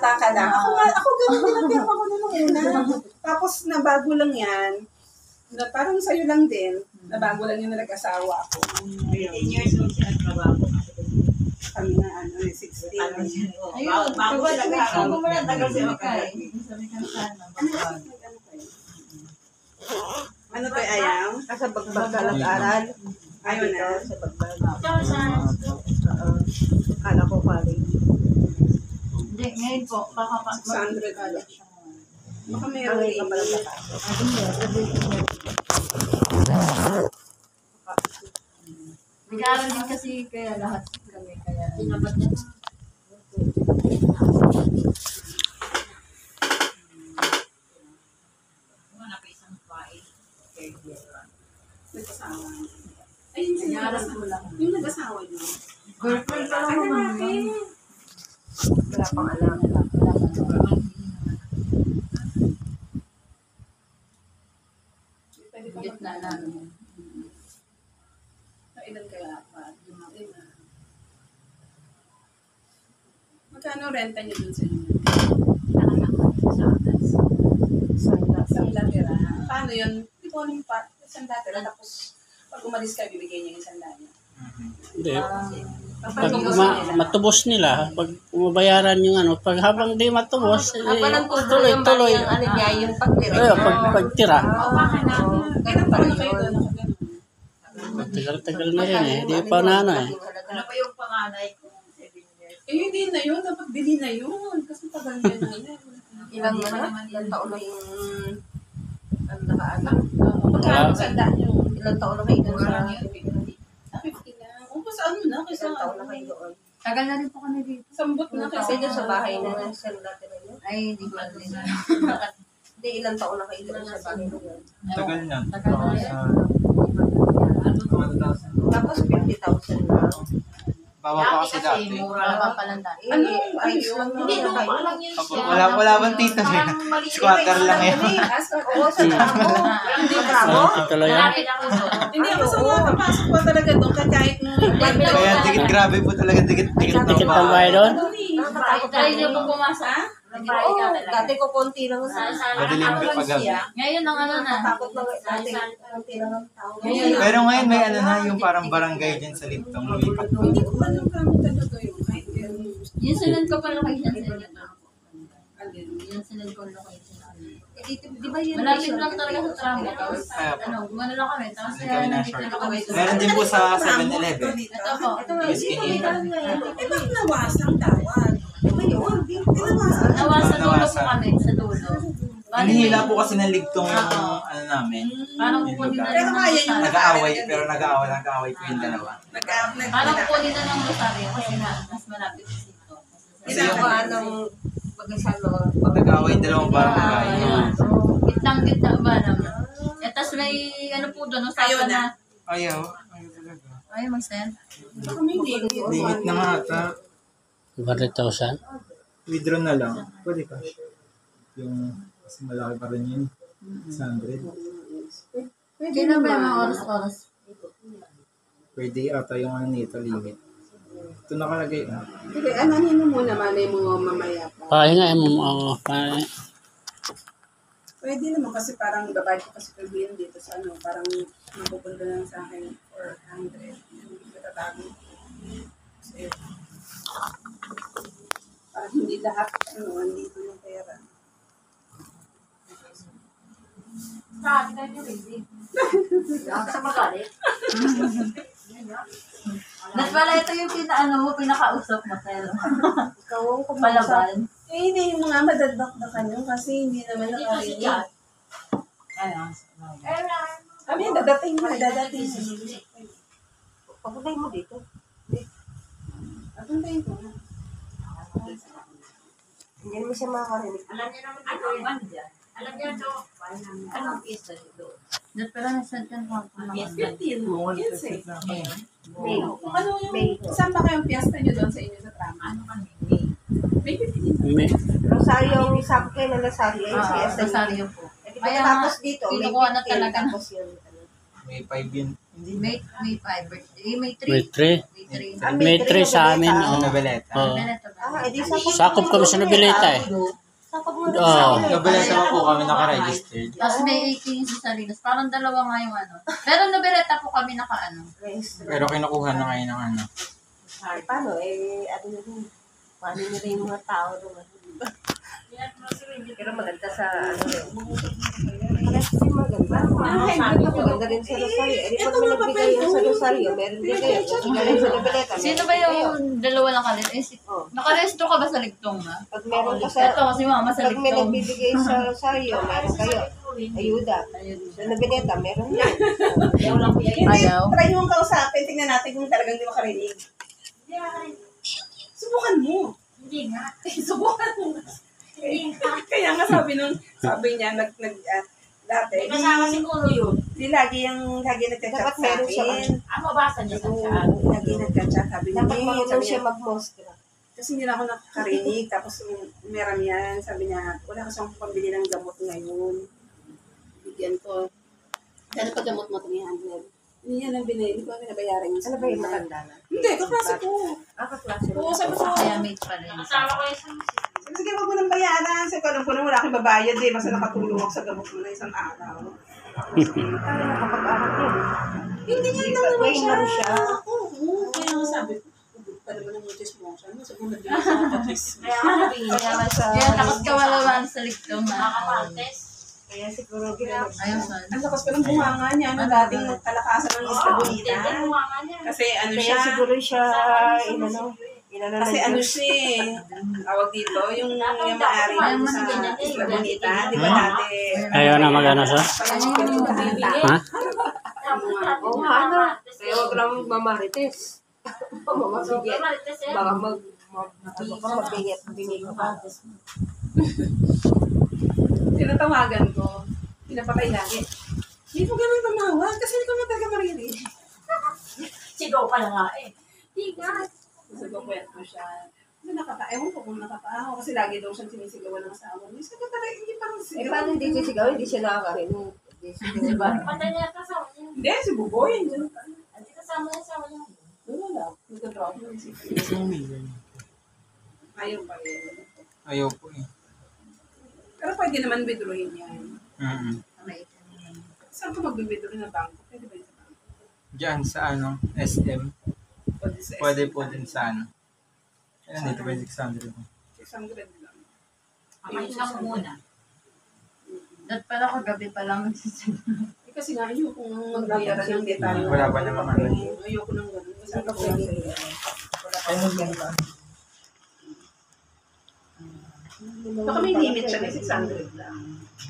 bata ka lang. Ako ganun din ang pirma ko nung una. Tapos nabago lang yan. Na parang sa'yo lang din. Nabago lang yung nag-asawa ako. 10 years old siya nagtrabaho. Kami na 16. Ayun, bago siya nagtrabaho. Tagal siya makain. Ano ba ayaw? Sa bagbag ka nag-aral. Ayaw na. Sa bagbag. Kala ko college. Hindi, ngayon po, baka pa. 600 ka lang. Baka meron Ngayon ka pala rin. Nag-aaral din kasi kaya lahat kami. Kaya tinabat niya. Nag-asawa. Ayun siya nag-asawa. Yung nag-asawa niyo. Girlfriend pa lang Ano naman. natin? Wala pang alam. Pwede pa Gitna na. Ilan kaya pa? Magkano renta niyo dun sa inyo? Isang latira. Paano yun? Hindi ko alam pa. Isang latira. Tapos pag umalis ka, bibigyan niya isang latira. Hindi. Pag matubos nila, pag umabayaran yung ano, pag habang di matubos, tuloy-tuloy. Yung ano niya, yung pagtira. Pagtira. Kailan pa rin kayo doon? Tagal-tagal na rin eh. Di pa na ano eh. Ano pa yung panganay ko? 7 years. Hindi na yun. Dapat bili na yun. Kasi tagal niya na yun. Ilang taon na yung ang nakaanak. Magkano sanda niyo? Ilang taon na kayo doon sa 50 na. Mas ano na? Kasi ilang taon na kayo doon. Tagal na rin po kami dito. Sambot na Kasi kasi. doon sa bahay na nasa dati na yun. Ay, hindi pa rin. Hindi, ilang taon na kayo doon sa bahay na yun. Tagal na. Tagal na rin. Tapos 50,000 na. Bawa pa kasi dati. Mura lang pa lang dati. Ano? Ayos lang Hindi, naman lupa kayo. lang yun siya. Wala bang tita siya. Squatter lang yan. Oo, sa tramo. Hindi Sa tramo. Tuloy yan. Malapit ako doon. Hindi ako sa mga napasok pa talaga doon kahit nung Kaya dikit grabe po talaga. Dikit Tikit ng bahay doon. Try niyo po pumasa? Oo, dati ko konti lang sa Madilim pa pag gabi. Ngayon ang ano na. takot lang dati konti lang ang tao. Pero ngayon may ano na yung parang barangay dyan sa Lintong. Lumipat po. Hindi ko alam kamo talaga yun. Kahit yun. Yung sunod ko pa location sa inyo. Alin. Yung sunod ko location sa inyo. Di ba yun? Malapit lang talaga sa tramo. Tapos, Kaya po. ano, gumano lang kami. Tapos, Hindi kami na nandito short. na kami. Meron din po sa 7-Eleven. Ito po. Ito nga, Yes, dito kini. may daan ngayon. Eh, ba't nawasang tawag? Di ba yun? Tinawasan. Nawa sa dulo po Nawasan. kami. Sa dulo. Hinihila po kasi ng ligtong ano namin. Parang kukunin na Pero ng kaya yung rosaryo. Nag-aaway po yung dalawa. Parang kukunin na ng rosaryo kasi nga, mas malapit sa dito. Ginagawa ng mag-asalo. Nag-aaway yung dalawang barangay. Gitnang-gitna ba naman? Eh, tas may ano po doon, usapan na. Ayaw. Ayaw talaga. Ay, mag-send. Limit na nga ata. 100,000. Withdraw na lang. Pwede ka. Yung kasi malaki pa rin yun. 600. Kailan ba yung mga oras-oras? Pwede ata yung ano nito, limit. Ito nakalagay. Sige, ananin mo muna, malay mo mamaya pa. Pahinga mo. Pwede naman kasi parang babayad ko kasi per bill dito sa ano, parang mapupunta lang sa akin 400. Hindi ko tatago. Kasi parang hindi lahat, ano, andito yung pera. Sa magalit. That's pala ito yung pinakausap mo, sir. Ikaw ang Palaban. Eh, hindi yung mga madadakdakan yun kasi hindi naman nakarinig. Kami, dadating na, dadating. Papuntahin mo dito. Apuntayin ko na. Hindi naman siya makakarinig. Alam niya naman ito yung alam niya ito. Anong pista dito? That's pala na-send ka naman. Yes, 15. 15. May. Kung ano yung, saan ba kayong piyesta nyo doon sa inyo sa trama? Ano kami? May 15. May, Rosario, sabi kayo na Rosario. Rosario po. Tapos dito, may kinukuha na 15, talaga. tapos yun. May 5 yun. May 5 birthday. May 3. May 3. May 3. May 3 sa amin. Nobeleta. Oh. Edi sakop. Sakop kami sa Nobileta eh. Sakop mo Oo. Nobeleta pa po kami naka-registered. Tapos may 18 sa Salinas. Parang dalawa nga yung ano. Pero Noveleta po kami naka-ano. Pero kinukuha na ngayon ng ano. Paano ano na rin. Paano nila yung mga tao doon. Pero maganda sa ano rin. Maganda rin sa Rosario. Eh, pag may nagbigay yun sa Rosario, meron din kayo. Galing sa Noveleta. Sino ba yung dalawa nakalit? Nakaresto ka ba sa Ligtong na? Pag meron ka sa... Ito kasi mama sa Pag may Ligtong. nagbibigay sa Rosario, meron kayo. Ayuda. Sa Noveleta, meron din. Ayaw. Try mo kausapin, tingnan natin kung talagang di makarinig. Subukan mo. Hindi nga. Subukan mo. Kaya nga sabi niya, dati, Kasama siguro yun. di lagi nagchat Dapat sa meron siya. akin. Mabasa niya sa chat. Lagi nagchat, sabi niya. Dapat marunong siya mag-mostra. Kasi hindi na ako nakakarinig. Tapos meron yan, sabi niya, wala kasi akong pambili ng gamot ngayon. Bigyan ko. Kano pa gamot mo ito ni Handler? Hindi yan ang binili. Hindi ko nabayaran yung Ano ba yung matanda na? Hindi, kaklase ko. Kaklase mo. Oo, sabi ko. Kaya mate pa rin. Sige, wag mo nang bayaran. Kasi alam ko na wala akong babayad eh. Basta nakatulong ako sa gamot mo na isang araw. Kaya nakapag-aral yun. Hindi niya lang naman Wait siya. lang siya. Oo, kaya nga sabi ko. Pa naman ang mutis mo siya. Nasa bunod din sa mutis. Kaya sa... Kaya takot ka walawan sa Ligtong na. Kaya siguro ginagawa. Ayun son. Ang lakas pa ng bunganga niya. Ano dating kalakasan ng Isla Bonita. Kasi ano Kaya siya. siguro siya, inano Kasi ano siya eh. Awag dito. Yung maari mo sa Isla Bonita. Di ba dati? Ayaw na mag-ano siya? Ha? Oo nga, ano. Kaya huwag lang mamarites. Mamamagigit. Baka mabingit ka pa. Tinatawagan ko. Pinapatay lagi. Hindi ko ganun tumawag kasi hindi ko na talaga maririnig. Sigaw ka na nga eh. Kasi kukwento siya. Ewan ko kung nakapaa ako kasi lagi daw siyang sinisigawan ng asawa. Hindi siya talaga, hindi parang Eh, sigaw. paano hindi siya sigaw? Hindi siya nakakarinig. Diba? Patay niya kasama niya. Hindi, si Buboy. Hindi kasama niya. Wala. Nagka-drop na si Ayaw pa rin. Ayaw po eh. Pero pwede naman withdrawin yan. Saan ka mag-withdraw na bangko? Pwede ba yun sa bangko? Diyan sa ano, SM. Pwede sa Pwede po din sa ano. Ayan, dito by 600 po. 600 lang. Pakita mo muna. Dahil pala kagabi pa lang nagsisimula. Kasi nga, ayoko kung magbayaran ng detalye. Wala pa naman ano. Ayoko nang gano'n. Kasi ako pwede. Baka may limit siya na 600 lang.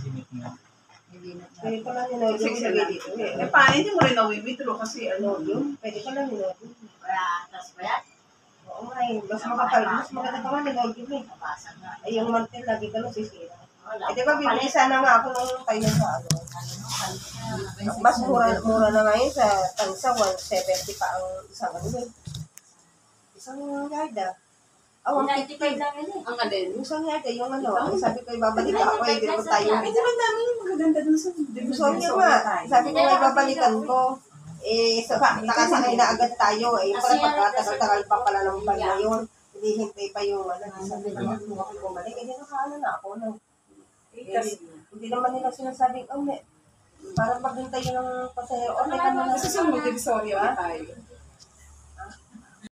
Limit na. Pwede pa lang nila yung lagay dito. Eh, paano hindi mo rin na-withdraw kasi ano, Yung, pwede pa lang nila. Wala, tas ba yan? Oo nga eh. Mas makapal. Mas maganda pa nga nila yung eh. Nabasa nga. Ay, yung mantel lagi ka lang sisira. Wala. Eh, di ba bibili sana nga ako nung kayo sa ano. Mas mura na ngayon sa tansa, 170 pa ang isang ano eh. Isang yarda. Ah, 150. 95 lang yun eh. ang alin. Yung isang yarda, yung ano, ang sabi ko, ibabalikan ako, hindi naman tayo. Eh, di ba dami yung magaganda dun sa Gusto niya nga, sabi ko, ibabalikan ko. Eh, nakasakay na agad tayo. Eh, parang pagkatagal-tagal pa pala ng bag na yun. Hindi hintay pa yung ano. Sabi ko, kung ako bumalik, eh, nakaano na ako. No? Eh, hindi naman nila sinasabing, oh, parang paghintay ng pasahero. Oh, may naman Kasi sa Divisoria tayo.